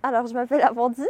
Alors, je m'appelle Amandine.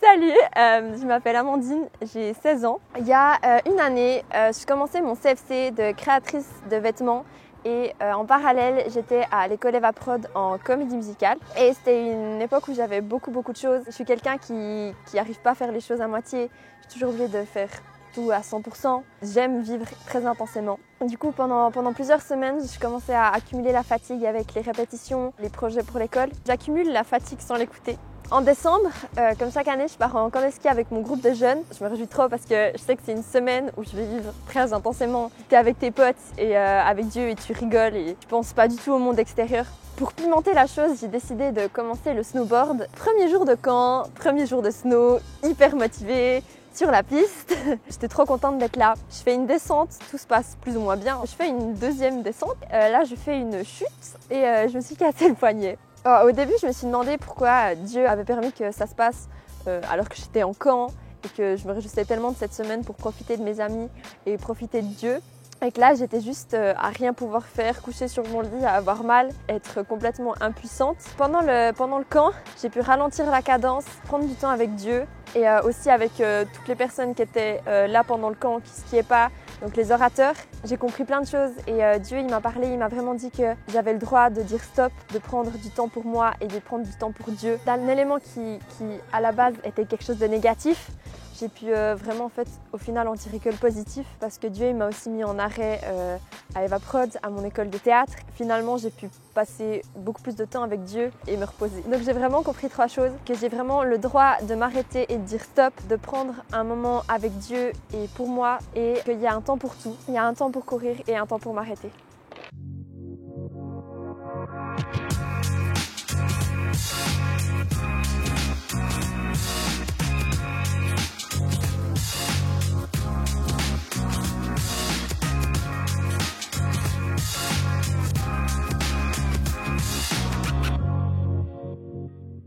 Salut, je m'appelle Amandine, j'ai 16 ans. Il y a une année, je commençais mon CFC de créatrice de vêtements et en parallèle, j'étais à l'école Eva Prod en comédie musicale. Et c'était une époque où j'avais beaucoup de choses. Je suis quelqu'un qui n'arrive pas à faire les choses à moitié. Je suis toujours obligée de faire tout à 100%. J'aime vivre très intensément. Du coup, pendant plusieurs semaines, je commençais à accumuler la fatigue avec les répétitions, les projets pour l'école. J'accumule la fatigue sans l'écouter. En décembre, comme chaque année, je pars en camp de ski avec mon groupe de jeunes. Je me réjouis trop parce que je sais que c'est une semaine où je vais vivre très intensément. Tu es avec tes potes et avec Dieu et tu rigoles et tu penses pas du tout au monde extérieur. Pour pimenter la chose, j'ai décidé de commencer le snowboard. Premier jour de camp, premier jour de snow, hyper motivée sur la piste. J'étais trop contente d'être là. Je fais une descente, tout se passe plus ou moins bien. Je fais une deuxième descente. Là, je fais une chute et je me suis cassé le poignet. Au début, je me suis demandé pourquoi Dieu avait permis que ça se passe alors que j'étais en camp et que je me réjouissais tellement de cette semaine pour profiter de mes amis et profiter de Dieu. Et que là, j'étais juste à rien pouvoir faire, couchée sur mon lit, à avoir mal, être complètement impuissante. Pendant le camp, j'ai pu ralentir la cadence, prendre du temps avec Dieu et aussi avec toutes les personnes qui étaient là pendant le camp, qui skiaient pas, donc les orateurs. J'ai compris plein de choses et Dieu, il m'a parlé, il m'a vraiment dit que j'avais le droit de dire stop, de prendre du temps pour moi et de prendre du temps pour Dieu. Un élément qui à la base était quelque chose de négatif, j'ai pu vraiment en fait au final en tirer que le positif parce que Dieu il m'a aussi mis en arrêt à Eva Prod, à mon école de théâtre. Finalement j'ai pu passer beaucoup plus de temps avec Dieu et me reposer. Donc j'ai vraiment compris trois choses, que j'ai vraiment le droit de m'arrêter et de dire stop, de prendre un moment avec Dieu et pour moi et qu'il y a un temps pour tout. Il y a un temps pour courir et un temps pour m'arrêter.